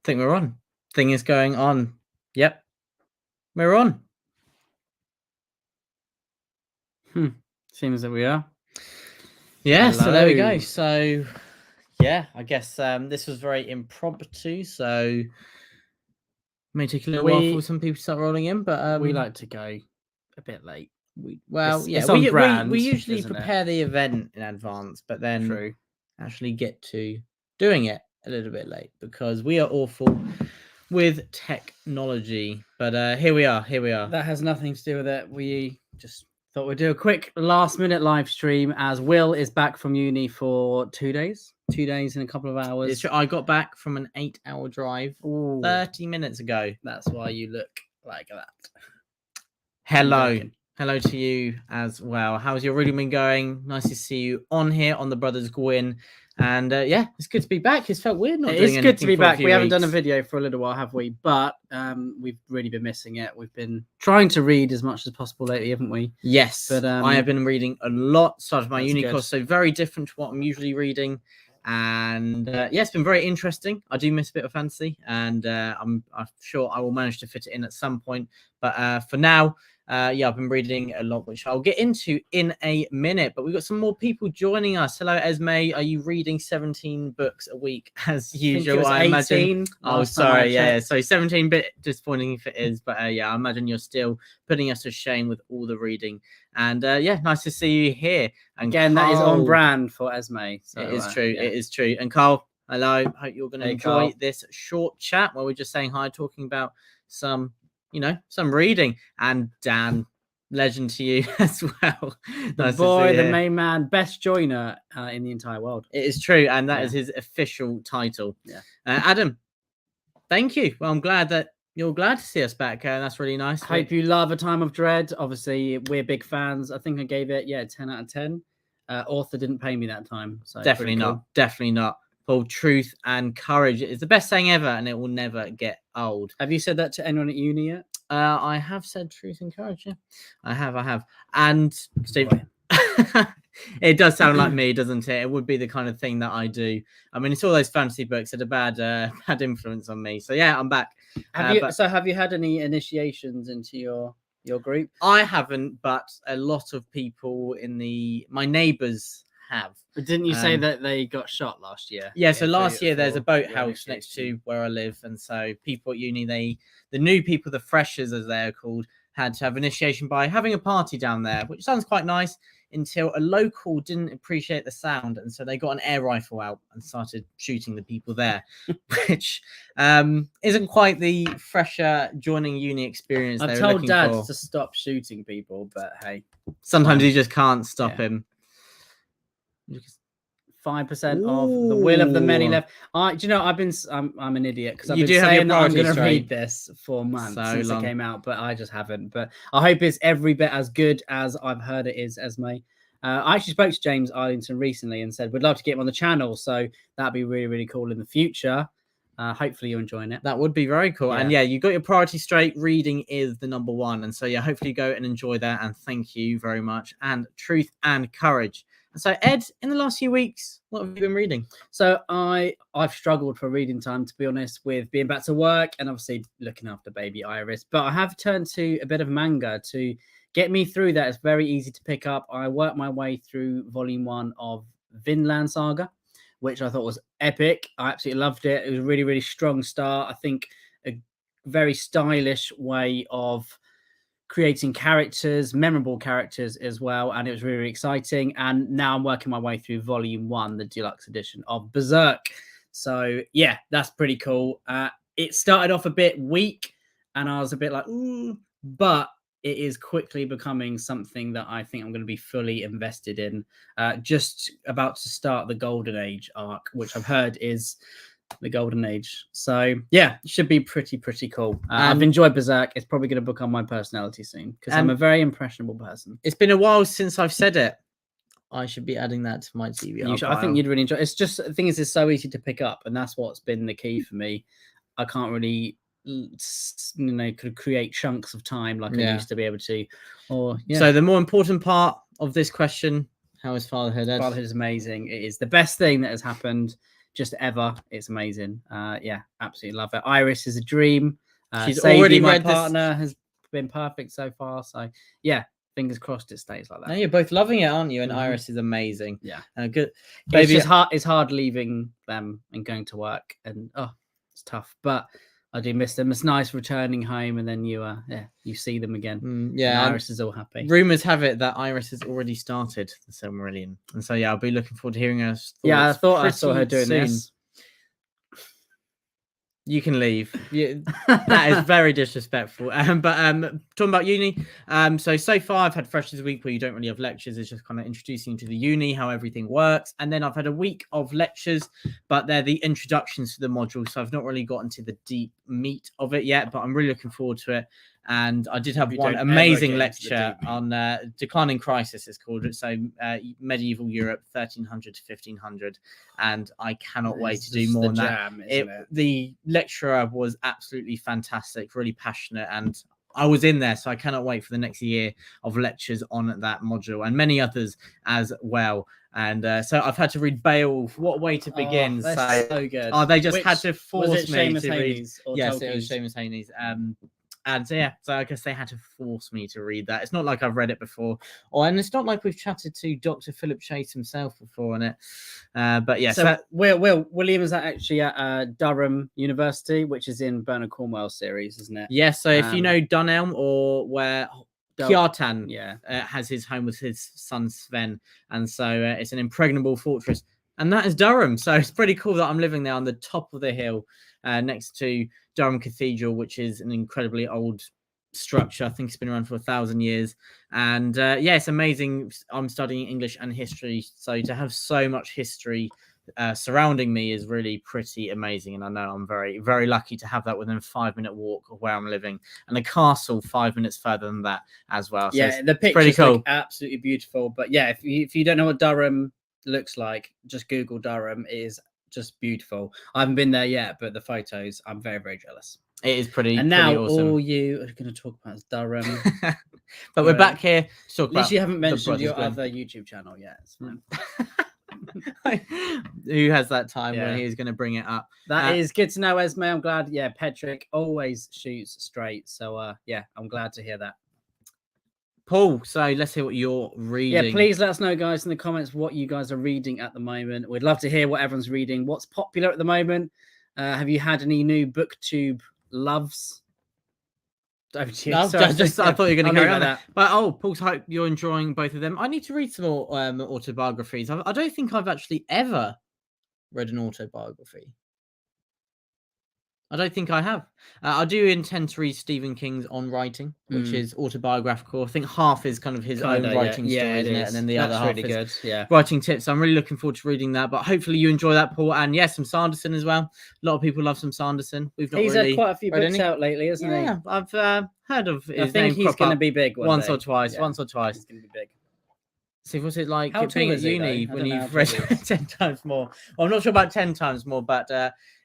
think we're on. Thing is going on. Yep. We're on. Seems that we are. Yeah, so there we go. So yeah, I guess this was very impromptu, so may take a little while for some people to start rolling in, but we like to go a bit late. We usually prepare the event in advance, but then actually get to doing it a little bit late because we are awful with technology. But here we are. That has nothing to do with it. We just thought we'd do a quick last-minute live stream as Will is back from uni for 2 days. 2 days in a couple of hours. I got back from an 8-hour drive 30 minutes ago. That's why you look like that. Hello to you as well. How's your reading been going? Nice to see you on here on the Brothers Gwyn. And yeah, it's good to be back. It's felt weird not doing anything. It's good to be back. We haven't done a video for a little while, have we? But we've really been missing it. We've been trying to read as much as possible lately, haven't we? Yes, but I have been reading a lot. Started my uni course, so very different to what I'm usually reading. And yeah, it's been very interesting. I do miss a bit of fantasy, and I'm sure I will manage to fit it in at some point. But for now, yeah, I've been reading a lot, which I'll get into in a minute. But we've got some more people joining us. Hello, Esme. Are you reading 17 books a week as usual? I imagine. Oh, sorry. Yeah. So 17, bit disappointing if it is. But yeah, I imagine you're still putting us to shame with all the reading. And yeah, nice to see you here. And again, Carl, that is on brand for Esme. So, it is true. Yeah. It is true. And Carl, hello. Hope you're going to enjoy this short chat where we're just saying hi, talking about some reading. And Dan, legend to you as well. The boy, the main man, best joiner in the entire world. It is true, and that is his official title. Yeah. Adam, thank you. Well, I'm glad that you're glad to see us back. That's really nice. Hope you love A Time of Dread. Obviously, we're big fans. I think I gave it 10 out of 10. Author didn't pay me that time, so definitely not. Cool. Definitely not. Paul, truth and courage is the best saying ever, and it will never get old. Have you said that to anyone at uni yet? I have said truth and courage. Yeah, I have. And Steve, it does sound like me, doesn't it? It would be the kind of thing that I do. I mean, it's all those fantasy books that are bad influence on me. So yeah, I'm back. Have you had any initiations into your group? I haven't, but a lot of people my neighbours have. But didn't you say that they got shot last year? Yeah, so last year there's a boathouse next to where I live, and so people at uni, the new people, the freshers as they're called, had to have initiation by having a party down there, which sounds quite nice, until a local didn't appreciate the sound, and so they got an air rifle out and started shooting the people there, which isn't quite the fresher joining uni experience. I've told Dad to stop shooting people, but hey, sometimes you just can't stop him. 5% of the will of the many left. I'm an idiot because I've been saying that I'm going to read this for months since it came out, but I just haven't. But I hope it's every bit as good as I've heard it is, Esme. I actually spoke to James Arlington recently and said we'd love to get him on the channel, so that'd be really, really cool in the future. Hopefully you're enjoying it. That would be very cool. Yeah. And yeah, you got your priority straight. Reading is the number one. And so yeah, hopefully you go and enjoy that. And thank you very much. And truth and courage. So Ed, in the last few weeks, what have you been reading? So I've struggled for reading time, to be honest, with being back to work and obviously looking after baby Iris. But I have turned to a bit of manga to get me through that. It's very easy to pick up. I worked my way through volume 1 of Vinland Saga, which I thought was epic. I absolutely loved it. It was a really, really strong start. I think a very stylish way of creating characters, memorable characters as well, and it was really, really exciting. And now I'm working my way through volume 1, the deluxe edition of Berserk. So yeah, that's pretty cool. It started off a bit weak and I was a bit like, but it is quickly becoming something that I think I'm going to be fully invested in. Just about to start the Golden Age arc, which I've heard is the Golden Age. So yeah, it should be pretty cool. I've enjoyed Berserk. It's probably going to become my personality soon because I'm a very impressionable person. It's been a while since I've said it. I should be adding that to my TBR. I think you'd really enjoy it. It's just, the thing is, it's so easy to pick up, and that's what's been the key for me. I can't really, could create chunks of time like I used to be able to. So the more important part of this question, how is fatherhood, Ed? Fatherhood is amazing. It is the best thing that has happened just ever. It's amazing. Yeah, absolutely love it. Iris is a dream. She's Sadie, already my read partner, has been perfect so far. So yeah, fingers crossed it stays like that. No, you're both loving it, aren't you? And Mhm. Iris is amazing. Yeah, good. It's just hard. It's hard leaving them and going to work, and it's tough. But I do miss them. It's nice returning home, and then you see them again. Yeah, and Iris is all happy. Rumors have it that Iris has already started the Silmarillion, and so yeah, I'll be looking forward to hearing her thoughts. Yeah, I thought I saw her doing this. You can leave. That is very disrespectful. But talking about uni, so far I've had Freshers Week where you don't really have lectures. It's just kind of introducing you to the uni, how everything works, and then I've had a week of lectures, but they're the introductions to the module, so I've not really gotten to the deep meat of it yet. But I'm really looking forward to it. And I did have one amazing lecture on Declining Crisis, it's called. So medieval Europe, 1300 to 1500. And I cannot wait to do more on that. The lecturer was absolutely fantastic, really passionate. And I was in there, so I cannot wait for the next year of lectures on that module and many others as well. And so I've had to read Beowulf. What a way to begin. So good. They just had to force me to read. Yes, Tolkien's? It was Seamus Haney's. And so I guess they had to force me to read that. It's not like I've read it before, and it's not like we've chatted to Dr. Philip Chase himself before on it. But yeah, so William is actually at Durham University, which is in Bernard Cornwell's series, isn't it? Yeah. So if you know Dunelm, or where Kjartan has his home with his son Sven, and so it's an impregnable fortress, and that is Durham. So it's pretty cool that I'm living there on the top of the hill, next to Durham Cathedral, which is an incredibly old structure. I think it's been around for 1,000 years. And it's amazing. I'm studying English and history, so to have so much history surrounding me is really pretty amazing. And I know I'm very, very lucky to have that within a 5-minute walk of where I'm living, and a castle 5 minutes further than that as well. So the pictures look absolutely beautiful. But yeah, if you don't know what Durham looks like, just Google Durham. It is just beautiful. I haven't been there yet, but the photos, I'm very, very jealous. It is pretty. And now awesome. All you are going to talk about is Durham. But we're back here to talk about. At least you haven't mentioned your other YouTube channel yet. It's fine. Who has that time when he was going to bring it up? That is good to know, Esme. I'm glad. Yeah, Patrick always shoots straight. So I'm glad to hear that. Paul, so let's hear what you're reading. Yeah, please let us know, guys, in the comments what you guys are reading at the moment. We'd love to hear what everyone's reading. What's popular at the moment? Have you had any new BookTube loves? No, I thought you were going to carry on that. But Paul, hope you're enjoying both of them. I need to read some more autobiographies. I don't think I've actually ever read an autobiography. I don't think I have. I do intend to read Stephen King's On Writing, which is autobiographical. I think half is kind of his own writing story, isn't it? And then the other half is writing tips. So I'm really looking forward to reading that. But hopefully you enjoy that, Paul. And yes, some Sanderson as well. A lot of people love some Sanderson. He's had quite a few books out lately, hasn't he? Yeah, I've heard of his I think he's going to be big once or twice. He's going to be big. See, what's it like being at uni when you've read 10 times more? Well, I'm not sure about 10 times more, but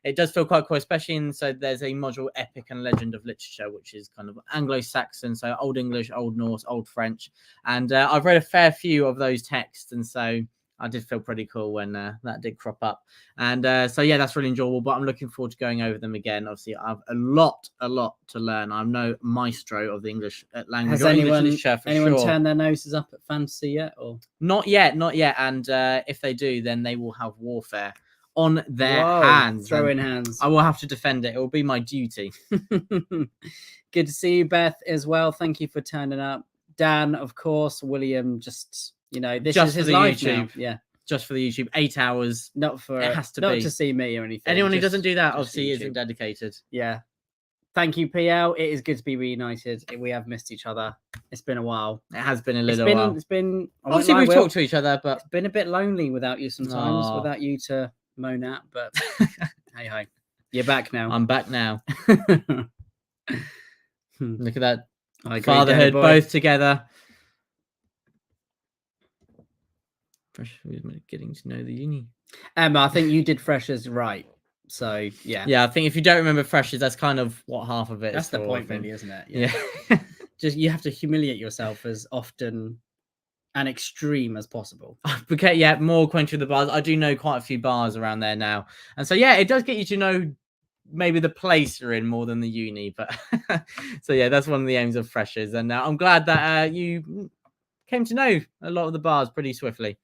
it does feel quite cool, especially so there's a module, Epic and Legend of Literature, which is kind of Anglo-Saxon, so Old English, Old Norse, Old French. And I've read a fair few of those texts, and so I did feel pretty cool when that did crop up. And that's really enjoyable, but I'm looking forward to going over them again. Obviously, I have a lot to learn. I'm no maestro of the English language. Has anyone turned their noses up at fantasy yet? Or Not yet. And if they do, then they will have warfare on their hands. Throwing hands. I will have to defend it. It will be my duty. Good to see you, Beth, as well. Thank you for turning up. Dan, of course. William, this is his life now. Yeah, just for the YouTube, 8 hours. Not for it has to not be to see me or anything. Anyone who doesn't do that obviously isn't dedicated. Yeah. Thank you, PL. It is good to be reunited. We have missed each other. It's been a while. It has been a little while. It's been obviously we've talked to each other, but it's been a bit lonely without you sometimes, without you to moan at. But hey, you're back now. I'm back now. Look at that. Fatherhood, both together. Fresh, getting to know the uni. I think you did Freshers right. So yeah, I think if you don't remember Freshers, that's kind of what half of it that's is. That's the point, really, isn't it? Yeah. Just you have to humiliate yourself as often and extreme as possible. Okay, yeah, more acquainted with the bars. I do know quite a few bars around there now, and so yeah, it does get you to know maybe the place you're in more than the uni. But so yeah, that's one of the aims of freshers, and I'm glad that you came to know a lot of the bars pretty swiftly.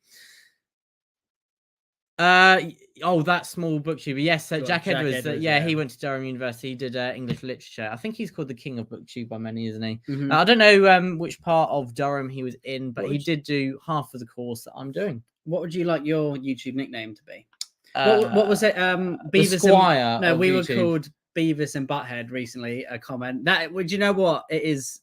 Oh, that small booktuber. Yes, Jack Edwards. Yeah, he went to Durham University. He did English literature. I think he's called the king of booktube by many, isn't he? I don't know which part of Durham he was in, but he did do half of the course that I'm doing. What would you like your YouTube nickname to be? What was it? Beavis Squire. No, we were called Beavis and Butthead recently. A comment that would you know what it is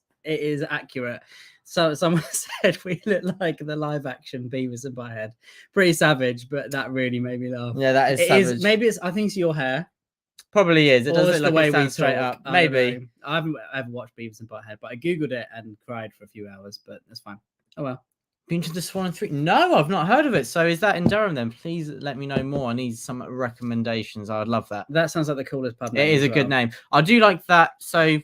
accurate. So someone said we look like the live action Beavis and Butthead. Pretty savage, but that really made me laugh. Yeah, that is savage. Maybe it's. I think it's your hair. Probably is. It does look the like way we straight up. Maybe. I haven't ever watched Beavis and Butthead, but I googled it and cried for a few hours. But that's fine. Oh well. Been to the Swan 3? No, I've not heard of it. So is that in Durham then? Please let me know more. I need some recommendations. I would love that. That sounds like the coolest pub name. It is a good name. I do like that. So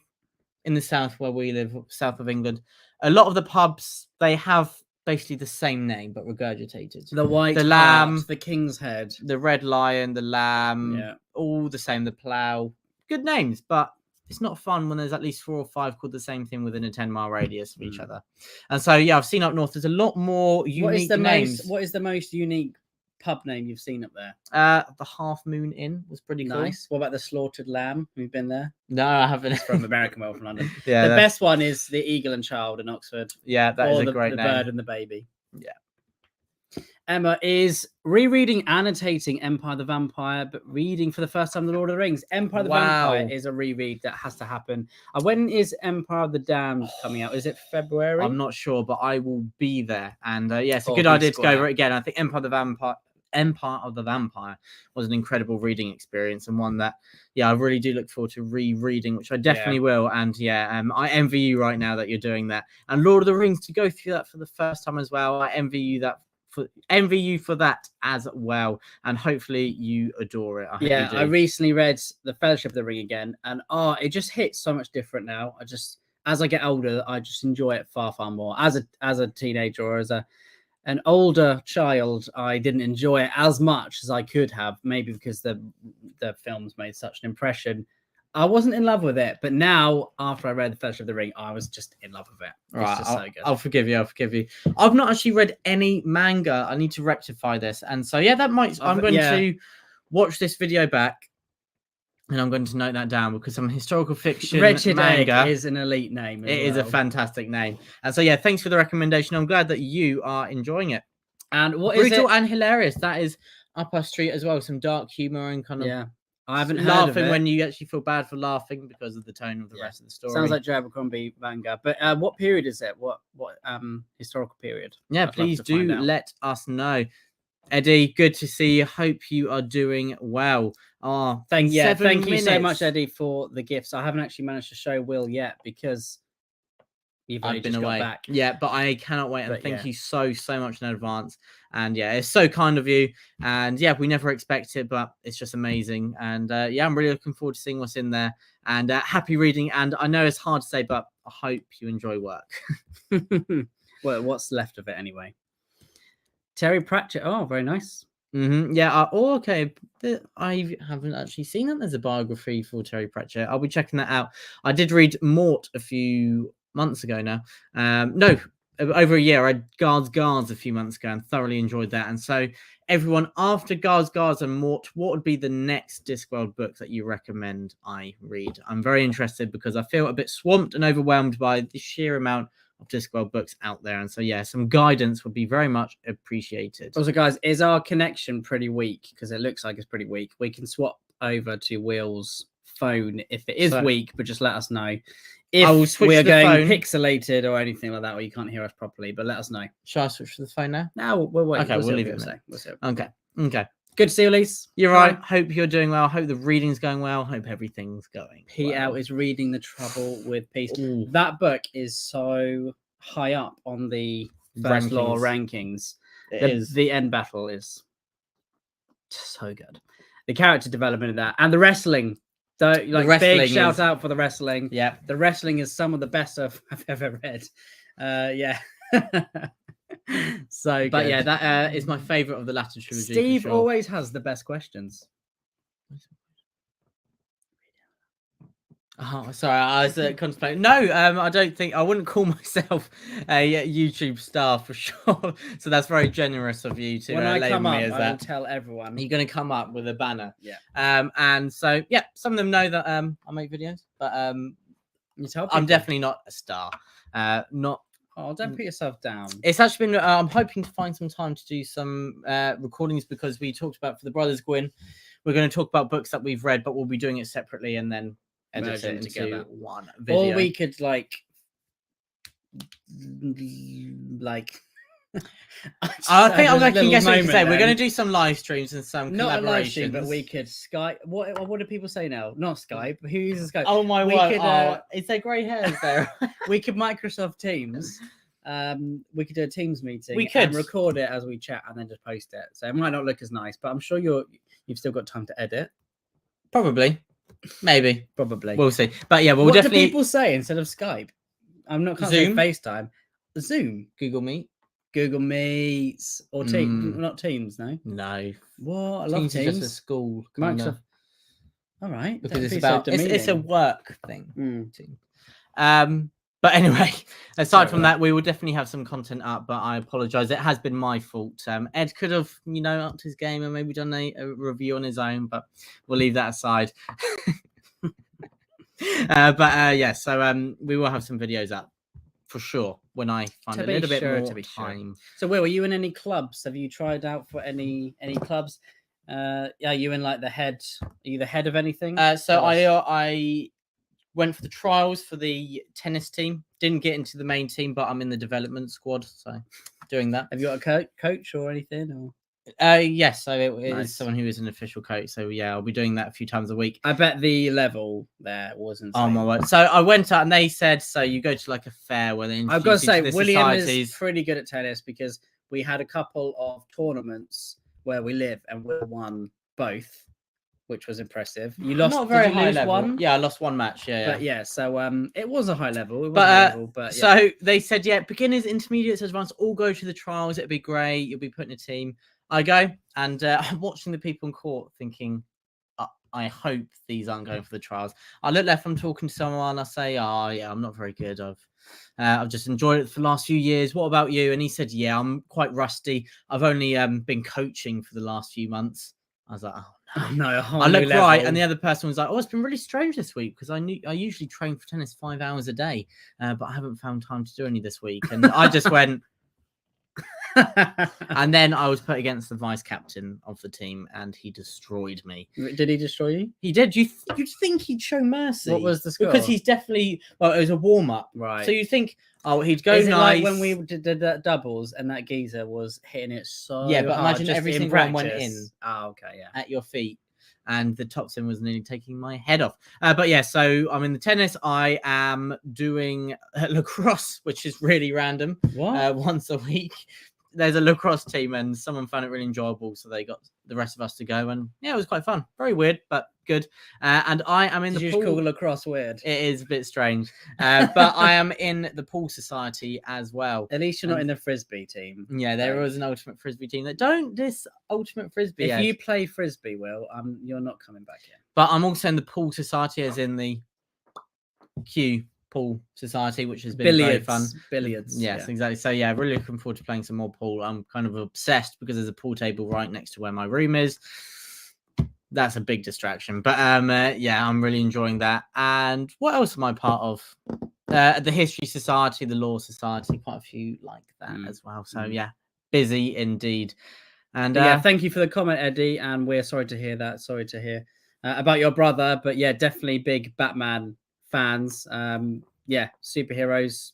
in the south where we live, south of England, a lot of the pubs, they have basically the same name but regurgitated. The White, the Lamb, the King's Head, the Red Lion, the Lamb, all the same, the Plough. Good names, but it's not fun when there's at least 4 or 5 called the same thing within a 10-mile radius of each other. And so, yeah, I've seen up north, there's a lot more unique names. What is the most unique pub name you've seen up there? The Half Moon Inn was pretty cool. Nice. What about the Slaughtered Lamb? Have you been there? No, I haven't. It's from American, well, from London. Yeah, the best one is the Eagle and Child in Oxford. Yeah, that is a great name. The Bird and the Baby. Yeah. Emma is rereading, annotating Empire the Vampire, but reading for the first time The Lord of the Rings. Empire the Vampire is a reread that has to happen. When is Empire of the Damned coming out? Is it February? I'm not sure, but I will be there. And yeah, it's a good idea to go over it again. I think Empire of the Vampire was an incredible reading experience, and one that, yeah, I really do look forward to rereading, which I definitely will. And yeah, I envy you right now that you're doing that. And Lord of the Rings, to go through that for the first time as well, I envy you for that as well, and hopefully you adore it. I recently read The Fellowship of the Ring again, and it just hits so much different now. As I get older, I just enjoy it far more. As a teenager or as an older child, I didn't enjoy it as much as I could have, maybe because the films made such an impression. I wasn't in love with it, but now, after I read The Fellowship of the Ring, I was just in love with it. Right, so good. I'll forgive you. I've not actually read any manga. I need to rectify this. And so, yeah, I'm going to watch this video back, and I'm going to note that down, because some historical fiction Wretched manga Egg is an elite name. It is a fantastic name. And so, yeah, thanks for the recommendation. I'm glad that you are enjoying it. And what Brutal is it? And hilarious. That is up our street as well. Some dark humor and kind of... Yeah. I haven't heard laughing of it. When you actually feel bad for laughing because of the tone of the rest of the story. Sounds like Joe Abercrombie manga. But what period is it? What historical period? Yeah, please do let us know. Eddie, good to see you. Hope you are doing well. Thank you so much, Eddie, for the gifts. I haven't actually managed to show Will yet because I've been away. Back. Yeah, but I cannot wait. And thank you so much in advance. And yeah, it's so kind of you. And yeah, we never expect it, but it's just amazing. And yeah, I'm really looking forward to seeing what's in there. And happy reading. And I know it's hard to say, but I hope you enjoy work. Well, what's left of it anyway? Terry Pratchett. Oh, very nice. Yeah. Okay. I haven't actually seen that. There's a biography for Terry Pratchett. I'll be checking that out. I did read Mort a few months ago now. No, over a year. I read Guards a few months ago and thoroughly enjoyed that. And so everyone, after Guards and Mort, what would be the next Discworld book that you recommend I read? I'm very interested because I feel a bit swamped and overwhelmed by the sheer amount of Discworld books out there. And so, yeah, some guidance would be very much appreciated. Also, guys, is our connection pretty weak? Because it looks like it's pretty weak. We can swap over to Will's phone if it is weak, but just let us know. If we are going pixelated or anything like that, or you can't hear us properly, but let us know. Shall I switch to the phone now? No, we'll wait. Okay, we'll leave it. Okay. Good to see you, Elise. You're right. Hope you're doing well. Hope the reading's going well. Hope everything's going Pete out is reading The Trouble with Peace. Ooh. That book is so high up on the first law rankings. The end battle is so good. The character development of that and the wrestling. So, big shout out for the wrestling. Yeah, the wrestling is some of the best I've ever read. Yeah. So, but good. yeah, that is my favorite of the latter trilogy. Steve for sure. always has the best questions. Oh, sorry, I was contemplating. No, I don't think I wouldn't call myself a YouTube star for sure. So that's very generous of you to When I label come me up, as I that. will tell everyone. You're going to come up with a banner. Yeah. And so yeah, some of them know that I make videos, but You tell I'm people. definitely not a star. Not. Oh, don't put yourself down. It's actually been. I'm hoping to find some time to do some recordings because we talked about for the Brothers Gwyn. We're going to talk about books that we've read, but we'll be doing it separately and then edit Merge it them into together. one video. Or we could like I think I'm going to guess what you can say. We're going to do some live streams and some not collaborations. a live stream, but we could Skype. What do people say now? Not Skype. Who uses Skype? Oh my we word! Could, is there grey hairs there? We could Microsoft Teams. We could do a Teams meeting. We could and record it as we chat and then just post it. So it might not look as nice, but I'm sure you've still got time to edit. Probably, maybe, probably. We'll see. But yeah, we'll what definitely. What do people say instead of Skype? I'm not can't say Zoom? FaceTime. Zoom, Google Meet, Google Meets, or Teams. Not Teams, no. No. What? I love Teams Teams. is just a school. Microsoft. All right, because it's about it's a work thing. Mm. But anyway, aside from that, we will definitely have some content up. But I apologise; it has been my fault. Ed could have, upped his game and maybe done a review on his own, but we'll leave that aside. Yeah, so we will have some videos up for sure when I find a little bit more time. So, Will, are you in any clubs? Have you tried out for any clubs? Are you in like the head? Are you the head of anything? So I went for the trials for the tennis team. Didn't get into the main team, but I'm in the development squad, so doing that. Have you got a coach or anything? Or yes, so it is someone who is an official coach. So yeah, I'll be doing that a few times a week. I bet the level there wasn't. Oh my word! So I went out and they said, so you go to like a fair where they. I've got to say, William is pretty good at tennis because we had a couple of tournaments where we live and we won both, which was impressive. You lost. Not very did you high lose level. one? Yeah, I lost one match. Yeah, but yeah, so it was a high level. It was high level, but yeah. So they said, yeah, beginners, intermediates, advanced, all go to the trials. It'd be great. You'll be put in a team. I go and I'm watching the people in court, thinking, I hope these aren't going for the trials. I look left. I'm talking to someone. I say, oh yeah, I'm not very good. I've just enjoyed it for the last few years. What about you? And he said, yeah, I'm quite rusty. I've only been coaching for the last few months. I was like, oh no. I look right, and the other person was like, oh, it's been really strange this week because I usually train for tennis 5 hours a day, but I haven't found time to do any this week. And I just went. And then I was put against the vice captain of the team, and he destroyed me. Did he destroy you? He did. You'd think he'd show mercy. What was the score? Because he's definitely it was a warm up, right? So you think, oh, he'd go Is it nice. like when we did the doubles and that geezer was hitting it so yeah, but hard, imagine every single one went in. Oh, okay, yeah, at your feet. And the topspin was nearly taking my head off. But yeah, so I'm in the tennis. I am doing lacrosse, which is really random. What? Once a week. There's a lacrosse team and someone found it really enjoyable. So they got the rest of us to go. And yeah, it was quite fun. Very weird, but good. And I am in the pool. Did you call lacrosse weird? It is a bit strange. But I am in the pool society as well. At least you're not in the frisbee team. Yeah, there was an ultimate frisbee team that don't this ultimate frisbee. If you play frisbee, Will, you're not coming back here. But I'm also in the pool society, as in the Q pool society, which has been very fun. Billiards. Yes, exactly. So yeah, really looking forward to playing some more pool. I'm kind of obsessed because there's a pool table right next to where my room is. That's a big distraction. But yeah, I'm really enjoying that. And what else am I part of? The History Society, the Law Society, quite a few like that as well. So yeah, busy indeed. And yeah, thank you for the comment, Eddie. And we're sorry to hear that. Sorry to hear about your brother. But yeah, definitely big Batman fans. Yeah, superheroes.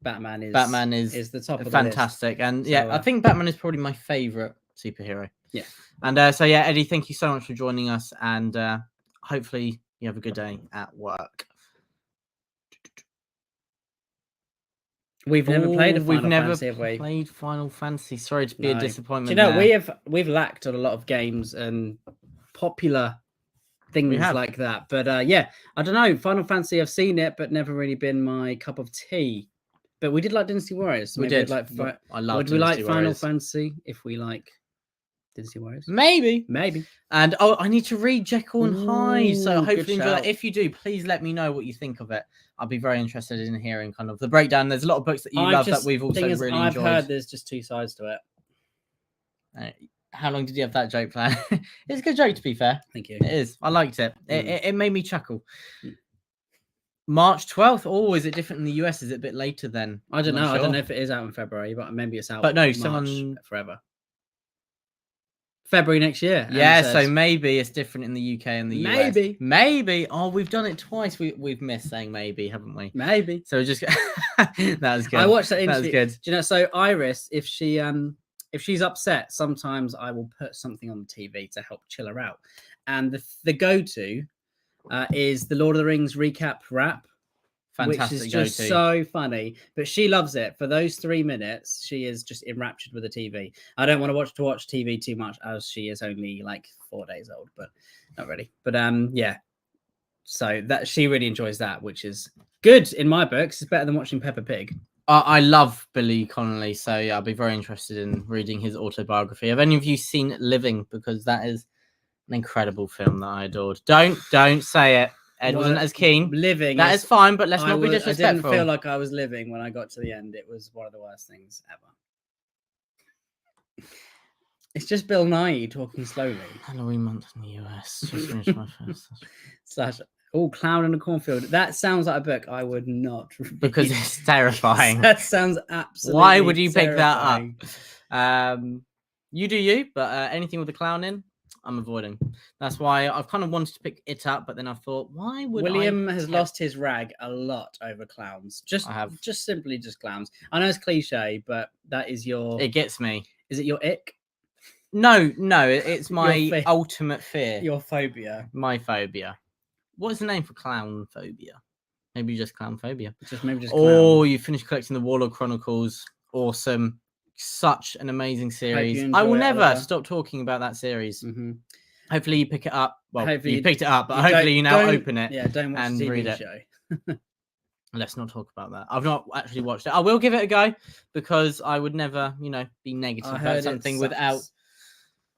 Batman is the top of fantastic. The list. And yeah, I think Batman is probably my favorite superhero. Yeah. And so yeah, Eddie, thank you so much for joining us, and hopefully you have a good day at work. We've never played Final Fantasy. Sorry to be a disappointment. Do you know, we've lacked on a lot of games and popular things like that. But yeah, I don't know. Final Fantasy, I've seen it, but never really been my cup of tea. But we did like Dynasty Warriors. We Maybe did. Like I love. Would we like Dynasty Final Warriors. Fantasy if we like Dynasty Warriors? Maybe. And I need to read Jekyll and Hyde. So Ooh, hopefully good enjoy shout. that. If you do, please let me know what you think of it. I'll be very interested in hearing kind of the breakdown. There's a lot of books that you love that we've also really I've enjoyed. heard there's just two sides to it. How long did you have that joke plan? It's a good joke, to be fair. Thank you. It is. I liked it. It made me chuckle. March 12th. Oh, is it different in the US? Is it a bit later then? I don't know. Sure. I don't know if it is out in February, but maybe it's out. But no, March forever. February next year. Yeah, so maybe it's different in the UK and the US. Maybe. Oh, we've done it twice. We've missed saying maybe, haven't we? Maybe. So just that was good. I watched that interview. That was good. Do you know? So Iris, if she's upset, sometimes I will put something on the TV to help chill her out. And the go-to is the Lord of the Rings recap wrap. Fantastic, which is just so funny. But she loves it. For those 3 minutes, she is just enraptured with the TV. I don't want to watch TV too much, as she is only like 4 days old, but not really. But yeah. So that she really enjoys that, which is good in my books. It's better than watching Peppa Pig. I love Billy Connolly, so yeah, I'll be very interested in reading his autobiography. Have any of you seen Living? Because that is an incredible film that I adored. Don't say it. Ed wasn't as keen. Living. That is fine, but let's not be disrespectful. I didn't feel like I was living when I got to the end. It was one of the worst things ever. It's just Bill Nye talking slowly. Halloween month in the US. Just finished my first. Clown in a Cornfield. That sounds like a book I would not read. Because it's terrifying. That sounds absolutely Why would you terrifying. pick that up? You do you, but anything with a clown in, I'm avoiding. That's why I've kind of wanted to pick it up, but then I thought, why would William has lost his rag a lot over clowns. Just simply clowns. I know it's cliche, but that is your. It gets me. Is it your ick? No, it's my ultimate fear. Your phobia. My phobia. What is the name for clown phobia? Maybe just clown phobia. Maybe just. Oh, you finished collecting the Warlord Chronicles. Awesome. Such an amazing series. I will never stop talking about that series. Mm-hmm. Hopefully you pick it up. Well, hopefully you picked it up, but hopefully you now open it. Yeah, don't watch and the TV read it. show. Let's not talk about that. I've not actually watched it. I will give it a go because I would never, be negative about something without.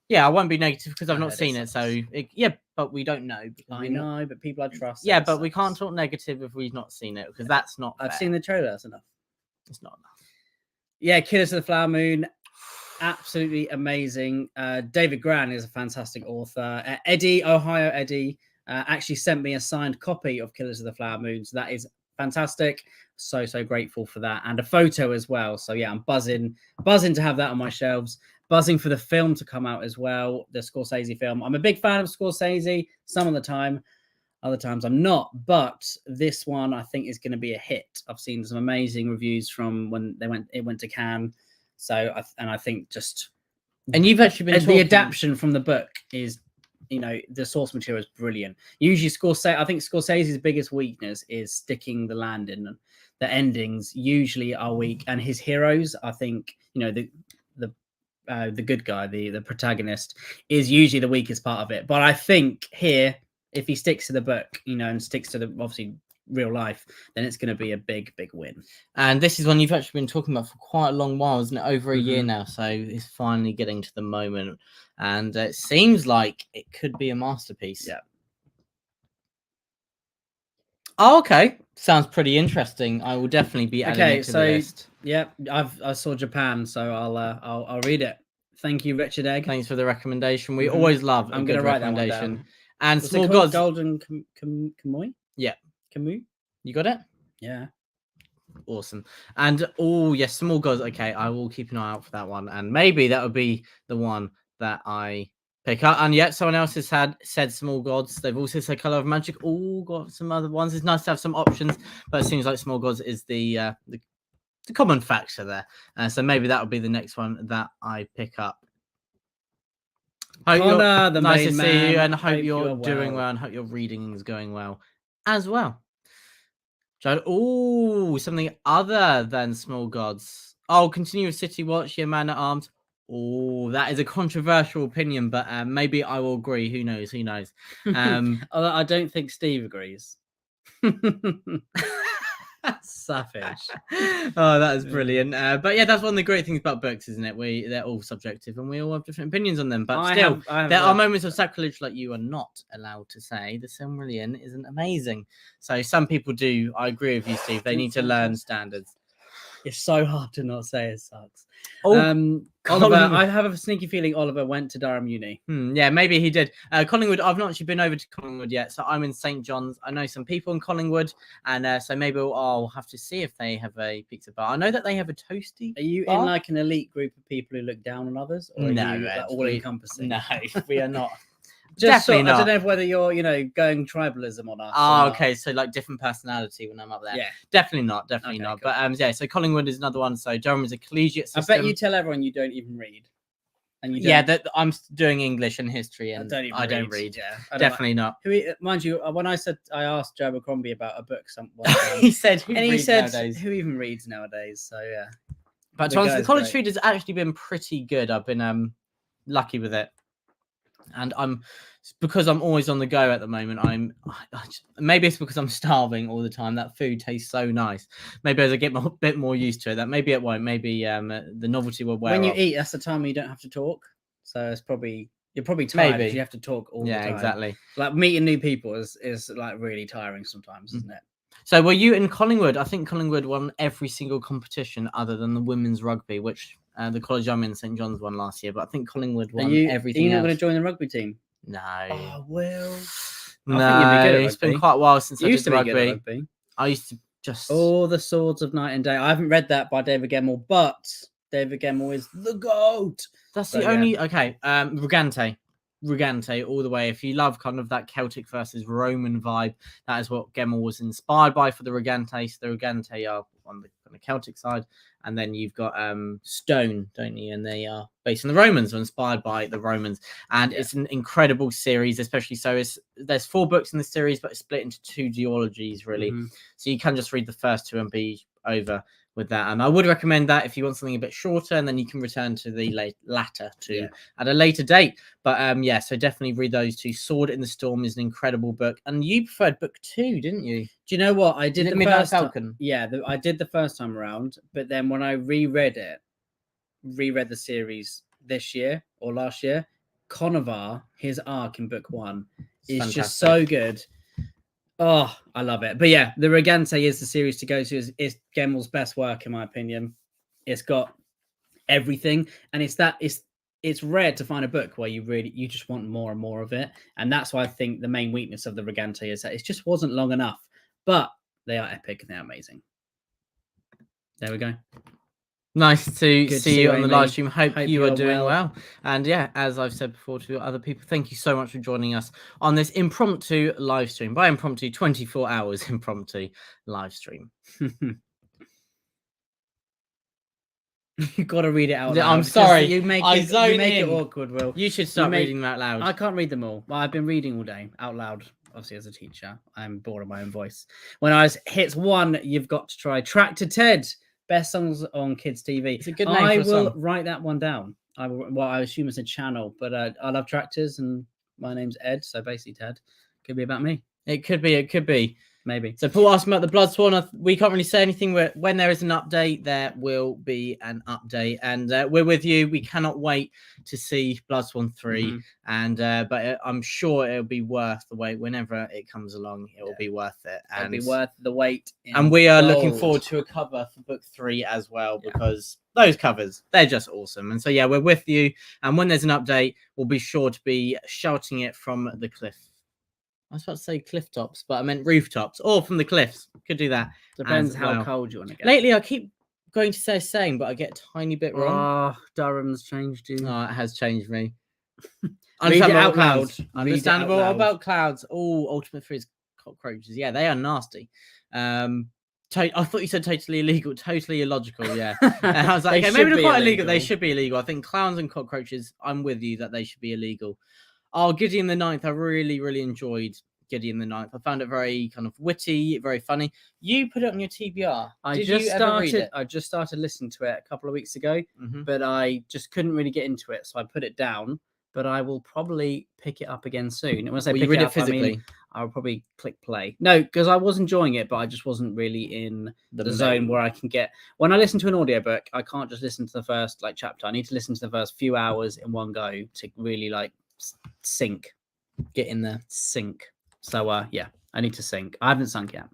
Yeah, I won't be negative because I've not seen it. So but we don't know. I know, but people I trust. Yeah, but we can't talk negative if we've not seen it because that's not. I've seen the trailer. That's enough. It's not enough. Yeah, Killers of the Flower Moon, absolutely amazing. David Gran is a fantastic author. Ohio Eddie, actually sent me a signed copy of Killers of the Flower Moon, so that is fantastic. So grateful for that, and a photo as well. So yeah, I'm buzzing to have that on my shelves. Buzzing for the film to come out as well, the Scorsese film. I'm a big fan of Scorsese some of the time. Other times I'm not, but this one I think is going to be a hit. I've seen some amazing reviews from when it went to Cannes. So I think and you've actually been the adaptation from the book is, the source material is brilliant. Usually I think Scorsese's biggest weakness is sticking the landing. The endings usually are weak, and his heroes, I think, the good guy, the protagonist, is usually the weakest part of it. But I think here, if he sticks to the book, and sticks to the obviously real life, then it's going to be a big win. And this is one you've actually been talking about for quite a long while, isn't it? Over a year now. So it's finally getting to the moment, and it seems like it could be a masterpiece. Yeah. Oh, okay. Sounds pretty interesting. I will definitely be adding it to the list. Yeah, I saw Japan, so I'll read it. Thank you, Richard Egg. Thanks for the recommendation. We always love a good recommendation. And Small Gods, Golden Kamuy. Yeah, Camus. You got it? Yeah. Awesome. And yes, Small Gods. Okay, I will keep an eye out for that one, and maybe that would be the one that I pick up. And yet, someone else has said Small Gods. They've also said Color of Magic. Got some other ones. It's nice to have some options, but it seems like Small Gods is the common factor there. So maybe that would be the next one that I pick up. Connor, the nice to man, see you, and hope you're well. doing well, and hope your reading is going well as well. Something other than Small Gods. Continue with City Watch, your Man at Arms. That is a controversial opinion, but maybe I will agree. Who knows? I don't think Steve agrees. Savage. Oh, that is brilliant. But yeah, that's one of the great things about books, isn't it? They're all subjective and we all have different opinions on them. But still, there are moments of sacrilege like you are not allowed to say the Silmarillion isn't amazing. So some people do. I agree with you, Steve. They need to learn standards. It's so hard to not say it sucks. Oh, Oliver, I have a sneaky feeling Oliver went to Durham Uni. Yeah, maybe he did. Collingwood, I've not actually been over to Collingwood yet, so I'm in St. John's. I know some people in Collingwood, and so maybe I'll have to see if they have a pizza bar. I know that they have a toasty. Are you in like an elite group of people who look down on others, or no, are you like, all encompassing? No, we are not. Definitely not. I don't know whether you're, going tribalism on us. Oh, okay. So like different personality when I'm up there. Yeah. Definitely not. Cool. But yeah, so Collingwood is another one. So Durham is a collegiate system. I bet you tell everyone you don't even read. And you don't... Yeah, that I'm doing English and history, and I don't read. Yeah, definitely not. Mind you, when I asked Joe Abercrombie about a book, he said, who even reads nowadays? So yeah. But the college food has actually been pretty good. I've been lucky with it. And because I'm always on the go at the moment, maybe it's because I'm starving all the time. That food tastes so nice. Maybe as I get a bit more used to it, maybe it won't. Maybe the novelty will wear off. When you eat, that's the time when you don't have to talk. So you're probably tired because you have to talk all the time. Yeah, exactly. Like meeting new people is like really tiring sometimes, isn't it? So were you in Collingwood? I think Collingwood won every single competition other than the women's rugby, which the college I'm in, St. John's, won last year. But I think Collingwood won everything. Are you not going to join the rugby team? No. Oh, well. No, it's been quite a while since I did rugby. I used to just... All the Swords of Night and Day. I haven't read that by David Gemmell, but David Gemmell is the GOAT. That's the only... Yeah. Okay, Rugante all the way. If you love kind of that Celtic versus Roman vibe, that is what Gemmell was inspired by for the Rugante. So the Rugante are on the Celtic side, and then you've got Stone, don't you? And they are based on the Romans, or inspired by the Romans. And it's an incredible series, especially there's 4 books in the series, but it's split into 2 duologies, really. So you can just read the first 2 and be over with that. And I would recommend that if you want something a bit shorter, and then you can return to the latter at a later date. But yeah, so definitely read those 2. Sword in the Storm is an incredible book, and you preferred book 2, didn't you? Do you know what I did? The first Falcon. I did the first time around, but then when I reread the series this year or last year, Conover, his arc in book 1 is just so good. Oh, I love it. But yeah, the Rugante is the series to go to. It's Gemmell's best work, in my opinion. It's got everything, and it's rare to find a book where you just want more and more of it. And that's why I think the main weakness of the Rugante is that it just wasn't long enough. But they are epic and they're amazing. There we go. Nice to see you on the live stream. Hope you are doing well. And yeah, as I've said before to other people, thank you so much for joining us on this impromptu live stream. By impromptu, 24 hours impromptu live stream. You've got to read it out loud. I'm sorry. You make it awkward, Will. You should start reading them out loud. I can't read them all. Well, I've been reading all day out loud. Obviously, as a teacher, I'm bored of my own voice. When I hits 1, you've got to try Tractor Ted. Best songs on kids' TV. It's a good name I for a will song. Write that one down. I assume it's a channel, but I love tractors, and my name's Ed, so basically Ted. Could be about me. It could be. Maybe. So Paul asked about the Bloodsworn. We can't really say anything. When there is an update, there will be an update, and we're with you. We cannot wait to see Bloodsworn 3, and but I'm sure it'll be worth the wait. Whenever it comes along, it will be worth it. And it'll be worth the wait. And we are looking forward to a cover for book 3 as well, because those covers, they're just awesome. And so yeah, we're with you. And when there's an update, we'll be sure to be shouting it from the cliff. I was about to say cliff tops, but I meant rooftops, or from the cliffs. Could do that. Depends how cold you want to get. Lately, I keep going to say saying, but I get a tiny bit wrong. Oh, Durham's changed you. Oh, it has changed me. Understandable. Understandable about clouds. Oh, Ultimate Frizz cockroaches. Yeah, they are nasty. I thought you said totally illegal, totally illogical. Yeah. And I was like, okay, maybe they're quite illegal. They should be illegal. I think clowns and cockroaches, I'm with you that they should be illegal. Oh, Gideon the Ninth. I really, really enjoyed Gideon the Ninth. I found it very kind of witty, very funny. You put it on your TBR. I just started listening to it a couple of weeks ago, but I just couldn't really get into it. So I put it down but I will probably pick it up again soon. And when I say Will pick you read it it up, physically? I mean, I'll probably click play. No, because I was enjoying it, but I just wasn't really in the zone where I can get. When I listen to an audiobook, I can't just listen to the first like chapter. I need to listen to the first few hours in one go to really like sink, get in there, sink. So yeah, I need to sink. I haven't sunk yet.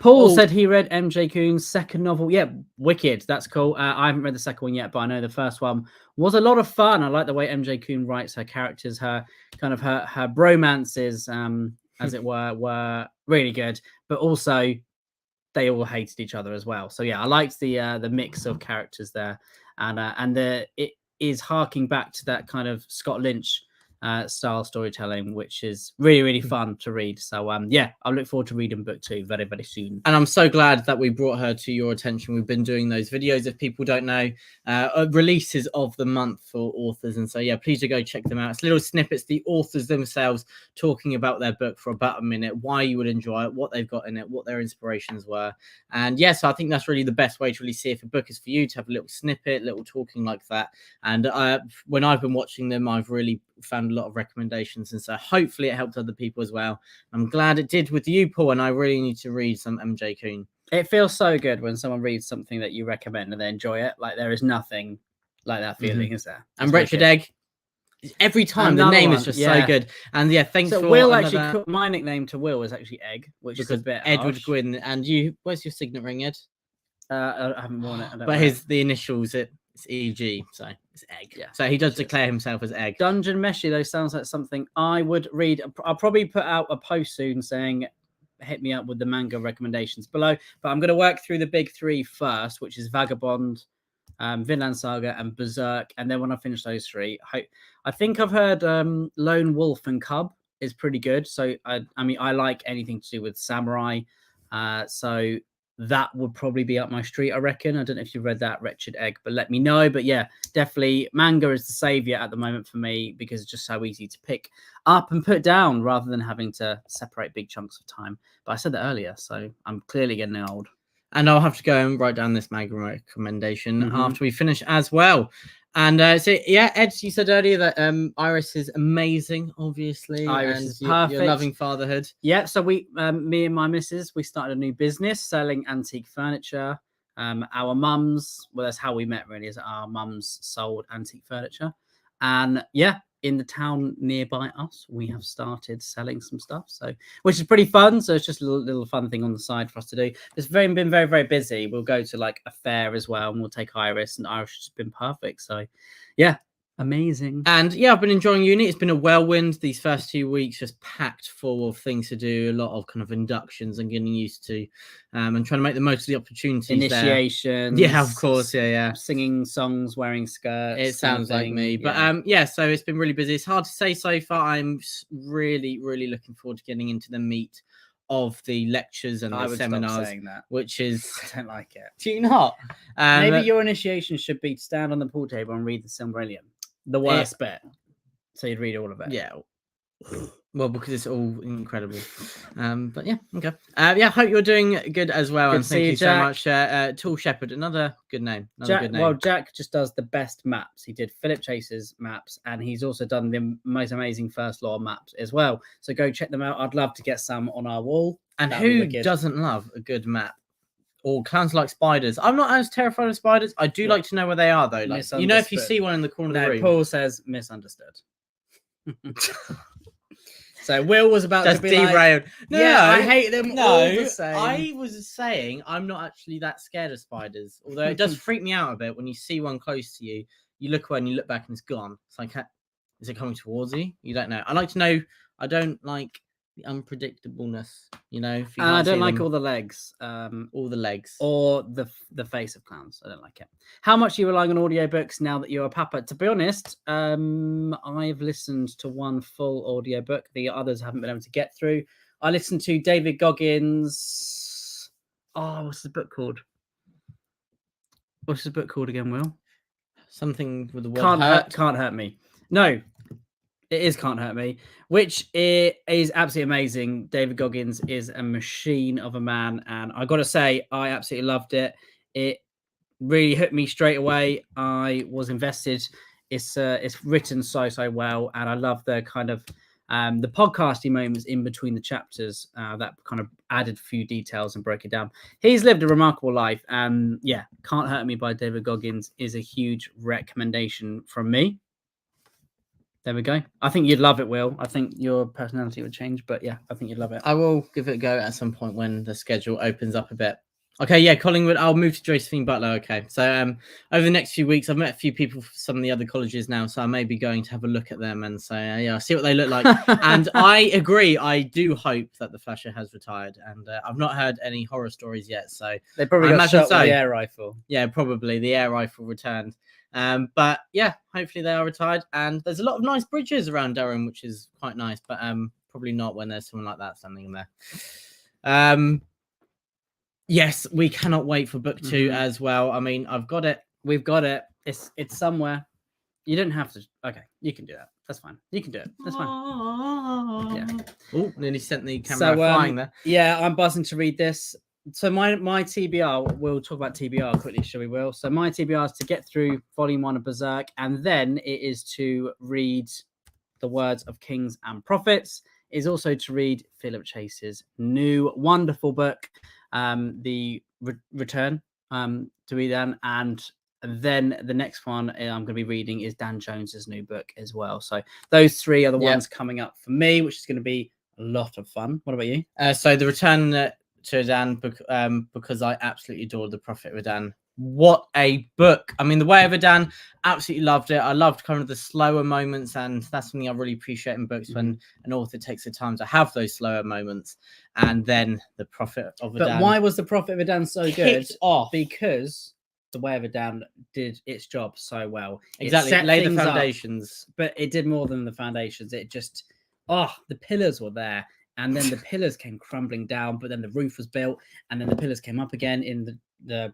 Paul said he read MJ Kuhn's second novel. Yeah, wicked. That's cool. I haven't read the second one yet, but I know the first one was a lot of fun. I like the way MJ Kuhn writes her characters, her kind of her bromances, as it were really good. But also, they all hated each other as well. So yeah, I liked the mix of characters there, and it is harking back to that kind of Scott Lynch style storytelling, which is really fun to read. So yeah, I look forward to reading book 2 very soon. And I'm so glad that we brought her to your attention. We've been doing those videos, if people don't know, releases of the month for authors. And so yeah, please do go check them out. It's little snippets, the authors themselves talking about their book for about a minute, why you would enjoy it, what they've got in it, what their inspirations were. And yes, I think that's really the best way to really see if a book is for you, to have a little snippet, little talking like that. And when I've been watching them, I've really found a lot of recommendations, and so hopefully it helped other people as well. I'm glad it did with you, Paul, and I really need to read some MJ Kuhn. It feels so good when someone reads something that you recommend and they enjoy it. Like there is nothing like that feeling, is there? It's and Wretched Egg, every time the name is just so good. And yeah, thanks for Will actually. My nickname to Will is actually Egg, which is a bit Edward harsh. Gwynn. And you, where's your signet ring, Ed? I haven't worn it. But the initials, it's EG, so it's Egg. Yeah. So he does declare himself as Egg. Dungeon Meshi, though, sounds like something I would read. I'll probably put out a post soon saying, hit me up with the manga recommendations below. But I'm going to work through the big 3 first, which is Vagabond, Vinland Saga, and Berserk. And then when I finish those 3, I think I've heard Lone Wolf and Cub is pretty good. So I mean, I like anything to do with samurai. So that would probably be up my street, I reckon. I don't know if you've read that, Wretched Egg, but let me know. But yeah, definitely manga is the savior at the moment for me, because it's just so easy to pick up and put down rather than having to separate big chunks of time. But I said that earlier, so I'm clearly getting old. And I'll have to go and write down this manga recommendation after we finish as well. And so yeah, Ed, you said earlier that Iris is amazing, obviously. Iris and is perfect. You're loving fatherhood. Yeah, so we, me and my missus, we started a new business selling antique furniture. Our mums, well, that's how we met really, is our mums sold antique furniture. And yeah, in the town nearby us, we have started selling some stuff, so which is pretty fun. So it's just a little fun thing on the side for us to do. It's been very busy. We'll go to like a fair as well, and we'll take Iris, and Iris has been perfect. So yeah, amazing. And yeah, I've been enjoying uni. It's been a whirlwind these first 2 weeks, just packed full of things to do, a lot of kind of inductions and getting used to, and trying to make the most of the opportunities. Initiations. Yeah, of course. Yeah. Singing songs, wearing skirts. It sounds like me. But yeah, so it's been really busy. It's hard to say so far. I'm really looking forward to getting into the meat of the lectures and the seminars, which is I don't like it. Do you not? Maybe your initiation should be to stand on the pool table and read the Silmarillion, the worst bit. So you'd read all of it. Yeah. Well, because it's all incredible. But yeah, okay. Yeah, hope you're doing good as well. Good and thank you so much. Tall Shepherd, another good name. Well, Jack just does the best maps. He did Philip Chase's maps, and he's also done the most amazing First Law maps as well. So go check them out. I'd love to get some on our wall. And who doesn't love a good map? Or clowns like spiders. I'm not as terrified of spiders. I do like to know where they are, though. Like, you know, if you see one in the corner of the room. Paul says misunderstood. So Will was about to be derailed. Like, no, yeah, I hate them all the same. I was saying I'm not actually that scared of spiders, although it does freak me out a bit when you see one close to you. You look away and you look back and it's gone. It's like, is it coming towards you? You don't know. I like to know. I don't like the unpredictableness, you know. If you I don't like all the legs. All the legs. Or the face of clowns. I don't like it. How much are you relying on audiobooks now that you're a papa? To be honest, I've listened to one full audiobook. The others haven't been able to get through. I listened to David Goggins. Oh, what's the book called? What's the book called again, Will? Something with the word Can't Hurt Me. No. It is Can't Hurt Me, which is absolutely amazing. David Goggins is a machine of a man. And I got to say, I absolutely loved it. It really hit me straight away. I was invested it's written so well, and I love the kind of the podcasty moments in between the chapters that kind of added a few details and broke it down. He's lived a remarkable life, and yeah, Can't Hurt Me by David Goggins is a huge recommendation from me. There we go. I think you'd love it, Will. I think your personality would change, but yeah, I think you'd love it. I will give it a go at some point when the schedule opens up a bit. Okay, yeah, Collingwood. I'll move to Josephine Butler. Okay, so over the next few weeks, I've met a few people from some of the other colleges now, so I may be going to have a look at them and say, yeah, see what they look like. And I agree. I do hope that the Flasher has retired, and I've not heard any horror stories yet. So they probably got shot with the air rifle. Yeah, probably the air rifle returned. But yeah, hopefully they are retired. And there's a lot of nice bridges around Durham, which is quite nice. But probably not when there's someone like that standing in there. Yes, we cannot wait for book 2 as well. I mean, I've got it. We've got it. It's somewhere. You don't have to. Okay, you can do that. That's fine. You can do it. That's fine. Yeah. Oh, nearly sent the camera flying there. Yeah, I'm buzzing to read this. So my TBR, we'll talk about TBR quickly, shall we, Will? So my TBR is to get through volume 1 of Berserk, and then it is to read The Words of Kings and Prophets. It is also to read Philip Chase's new wonderful book, The Return, to read that, and then the next one I'm going to be reading is Dan Jones's new book as well. So those 3 are the ones coming up for me, which is going to be a lot of fun. What about you? So The Return to Dan, because I absolutely adored The Prophet of Adan. What a book. I mean, The Way of Adan, absolutely loved it. I loved kind of the slower moments, and that's something I really appreciate in books, when an author takes the time to have those slower moments. And then The Prophet of Adan. But why was The Prophet of Adan so good? Off. Because The Way of Adan did its job so well. Exactly. It laid the foundations. But it did more than the foundations. It just, the pillars were there. And then the pillars came crumbling down, but then the roof was built, and then the pillars came up again in the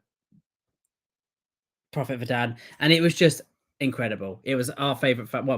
Prophet of Adan, and it was just incredible. It was our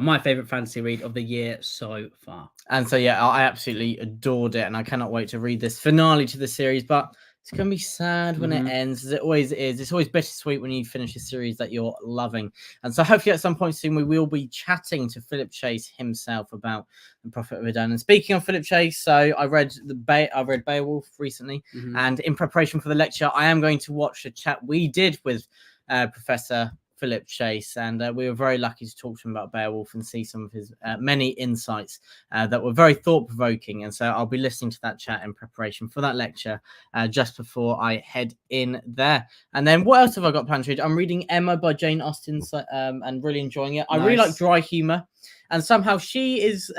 my favorite fantasy read of the year so far. And so yeah, I absolutely adored it, and I cannot wait to read this finale to the series. But it's gonna be sad when it ends, as it always is. It's always bittersweet when you finish a series that you're loving. And so hopefully at some point soon we will be chatting to Philip Chase himself about The Prophet of Adan. And speaking of Philip Chase, so I read Beowulf recently, and in preparation for the lecture, I am going to watch a chat we did with Professor Philip Chase, and we were very lucky to talk to him about Beowulf and see some of his many insights that were very thought-provoking. And so I'll be listening to that chat in preparation for that lecture just before I head in there. And then what else have I got planned to read? I'm reading Emma by Jane Austen, and really enjoying it. I really like dry humor, and somehow she is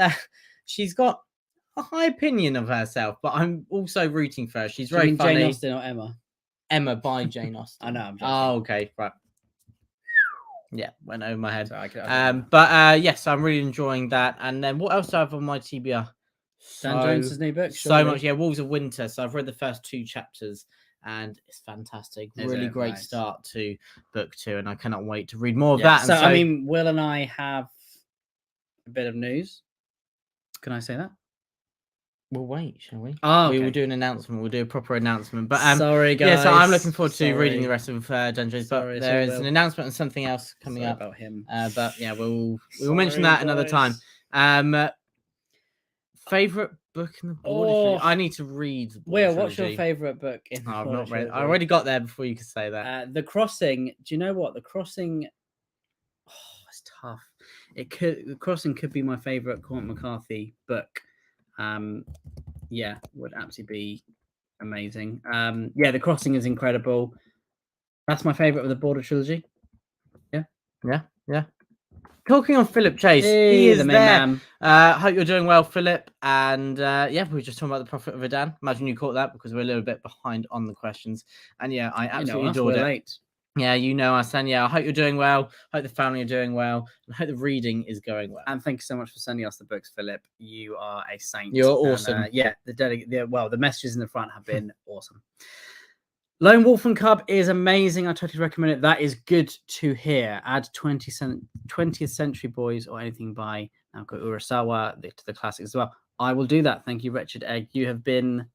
she's got a high opinion of herself, but I'm also rooting for her. She's very funny. Jane Austen or Emma? Emma by Jane Austen. I know. I'm joking. Oh, okay, right. Yeah, went over my head. Sorry, yes, I'm really enjoying that. And then what else do I have on my TBR? Dan Jones's new book. So much, yeah. Wolves of Winter. So I've read the first 2 chapters, and it's fantastic. Really great start to book 2, and I cannot wait to read more of that. So I mean, Will and I have a bit of news. Can I say that? We'll wait, shall we? Oh, okay. We will do an announcement. We'll do a proper announcement. But sorry, guys. Yeah, so I'm looking forward to reading the rest of Dungeons. But there is an announcement and something else coming up about him. But yeah, we'll mention that another time. Favorite book in the Border? I need to read. Will, what's your favorite book? I've not read. I already got there before you could say that. The Crossing. Do you know what? The Crossing. It's tough. The Crossing could be my favorite Cormac McCarthy book. Yeah, would absolutely be amazing. The Crossing is incredible. That's my favorite of the Border trilogy. Yeah. Talking of Philip Chase, he is the main man. Hope you're doing well, Philip. And we were just talking about The Prophet of Adan. Imagine you caught that, because we're a little bit behind on the questions. And yeah, I absolutely adored it. Late. Yeah, you know us, and I hope you're doing well. Hope the family are doing well, and I hope the reading is going well. And thank you so much for sending us the books, Philip. You are a saint. You're awesome. The messages in the front have been awesome. Lone Wolf and Cub is amazing. I totally recommend it. That is good to hear. Add 20th Century Boys or anything by Naoko Urasawa to the classics as well. I will do that. Thank you, Wretched Egg. You have been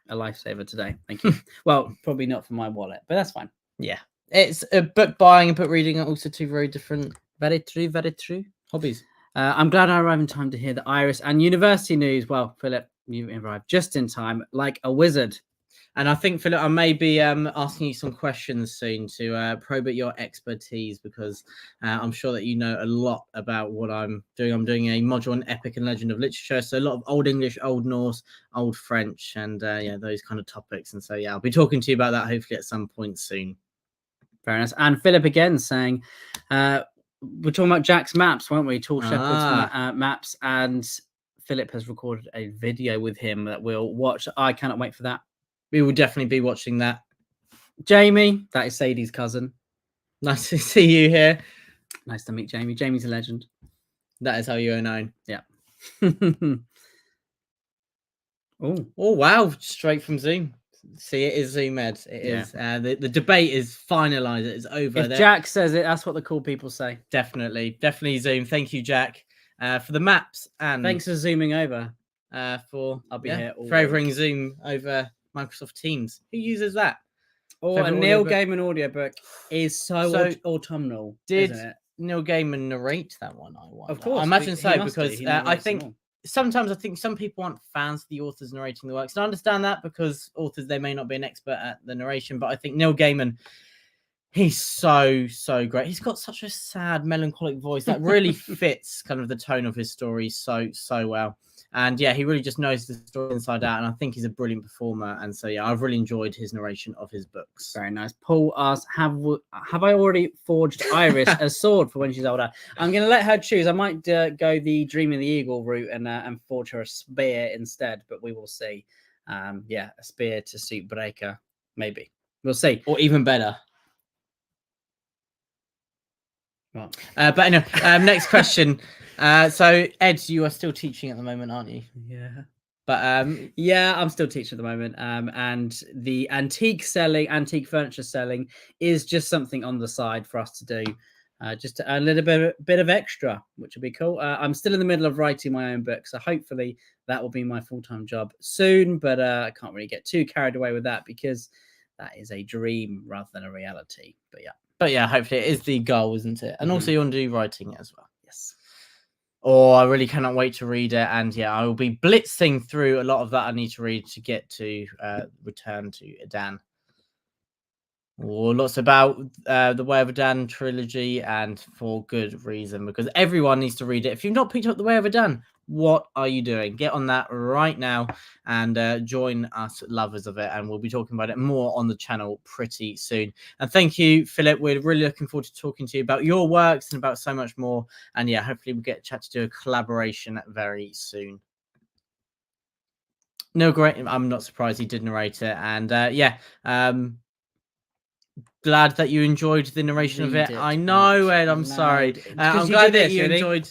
a lifesaver today. Thank you. Well, probably not for my wallet, but that's fine. Yeah, it's a book buying and book reading are also 2 very different Very true, very true. Hobbies. I'm glad I arrived in time to hear the Iris and university news. Well, Philip, you arrived just in time, like a wizard. And I think, Philip, I may be asking you some questions soon to probe at your expertise, because I'm sure that you know a lot about what I'm doing. I'm doing a module on epic and legend of literature, so a lot of Old English, Old Norse, Old French, and yeah, those kind of topics. And so, yeah, I'll be talking to you about that hopefully at some point soon. Fair enough. And Philip again saying, we're talking about Jack's maps, weren't we? Tall Shepherd's maps, and Philip has recorded a video with him that we'll watch. I cannot wait for that. We will definitely be watching that. Jamie, that is Sadie's cousin. Nice to see you here. Nice to meet Jamie. Jamie's a legend. That is how you are known. Yeah. Oh, wow. Straight from Zoom. See, it is Zoom, Ed. It is. The debate is finalised. It is over. If Jack says it, that's what the cool people say. Definitely Zoom. Thank you, Jack, for the maps, and thanks for zooming over. I'll be here favouring Zoom over Microsoft Teams. Who uses that? A Neil Gaiman audiobook is so autumnal. Did isn't it? Neil Gaiman narrate that one? I wonder. Of course, I imagine so, because I think sometimes some people aren't fans of the authors narrating the works. And I understand that, because authors, they may not be an expert at the narration, but I think Neil Gaiman, he's so great. He's got such a sad, melancholic voice that really fits kind of the tone of his story so well. And yeah, he really just knows the story inside out, and I think he's a brilliant performer. And so yeah, I've really enjoyed his narration of his books. Very nice. Paul asks, have I already forged Iris a sword for when she's older? I'm going to let her choose. I might go the Dream of the Eagle route and forge her a spear instead, but we will see. Yeah, a spear to suit Breaker, maybe. We'll see. Or even better. Well, but anyway, next question. So Ed, you are still teaching at the moment, aren't you? Yeah. But yeah, I'm still teaching at the moment. And the antique furniture selling is just something on the side for us to do, just to earn a little bit of extra, which would be cool. I'm still in the middle of writing my own book, so hopefully that will be my full-time job soon. But I can't really get too carried away with that, because that is a dream rather than a reality. But yeah, hopefully it is the goal, isn't it? And also you want to do writing as well. Yes. Oh, I really cannot wait to read it. And yeah, I will be blitzing through a lot of that I need to read to get to Return to Adan. Oh, lots about the Way of Adan trilogy, and for good reason, because everyone needs to read it. If you've not picked up the Way of Adan, what are you doing? Get on that right now and join us lovers of it, and we'll be talking about it more on the channel pretty soon. And thank you, Philip. We're really looking forward to talking to you about your works and about so much more. And yeah, hopefully we'll get a chat to do a collaboration very soon. No, great. I'm not surprised he did narrate it. And yeah, glad that you enjoyed the narration of it. I know, Ed, I'm sorry. I'm glad that you enjoyed.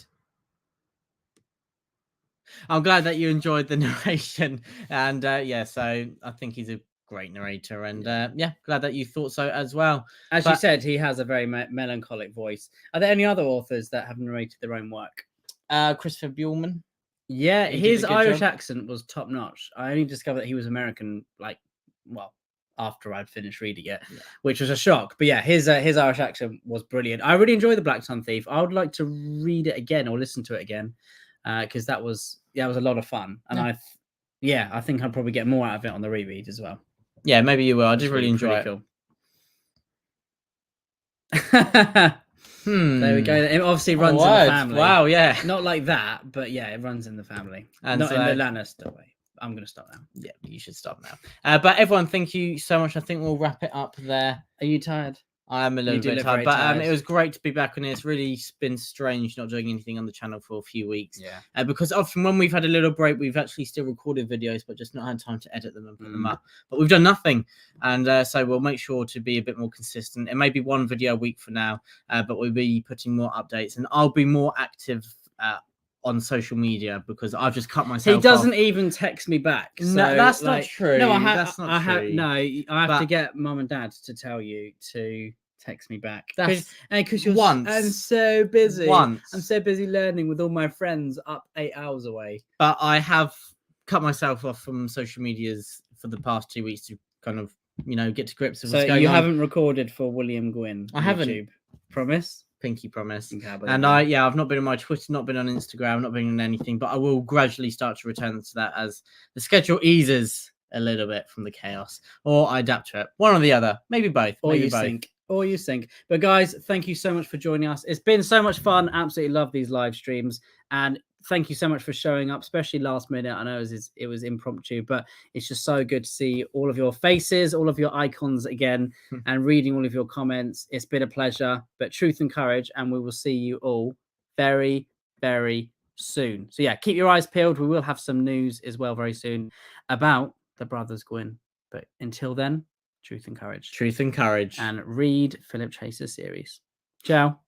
I'm glad that you enjoyed the narration. And yeah, so I think he's a great narrator. And yeah, glad that you thought so as well. As you said, he has a very melancholic voice. Are there any other authors that have narrated their own work? Christopher Buehlman. Yeah, his Irish accent was top notch. I only discovered that he was American, after I'd finished reading it, which was a shock. But yeah, his Irish accent was brilliant. I really enjoyed The Black Sun Thief. I would like to read it again or listen to it again, because that was a lot of fun. And I think I'd probably get more out of it on the reread as well. Yeah, maybe you will. I did really enjoy it. Cool. There we go. It obviously runs in the family. Wow, yeah. Not like that, but yeah, it runs in the family. And not in the Lannister way. I'm going to stop now. Yeah, you should stop now. But everyone, thank you so much. I think we'll wrap it up there. Are you tired? I am a little bit tired, but it was great to be back on it. It's really been strange not doing anything on the channel for a few weeks. Yeah. Because often when we've had a little break, we've actually still recorded videos, but just not had time to edit them and put them up. But we've done nothing. And so we'll make sure to be a bit more consistent. It may be one video a week for now, but we'll be putting more updates. And I'll be more active on social media, because I've just cut myself off. He doesn't even text me back. So, no, that's not true. No, that's not true. I have to get mum and dad to tell you to text me back. Because you're once. I'm so busy. I'm so busy learning with all my friends up 8 hours away. But I have cut myself off from social medias for the past 2 weeks to kind of, get to grips with what's going on. So you haven't recorded for William Gwyn? I haven't. Promise? Pinky promise. Okay, And I've not been on my Twitter, not been on Instagram, not been on anything, but I will gradually start to return to that as the schedule eases a little bit from the chaos, or I adapt to it. One or the other, maybe both. Or maybe you both. sync. Or you sync. But guys, thank you so much for joining us. It's been so much fun. Absolutely love these live streams. And thank you so much for showing up, especially last minute. I know it was impromptu, but it's just so good to see all of your faces, all of your icons again, and reading all of your comments. It's been a pleasure. But truth and courage, and we will see you all very, very soon. So yeah, keep your eyes peeled. We will have some news as well very soon about the Brothers Gwyn. But until then, truth and courage. Truth and courage. And read Philip Chaser's series. Ciao.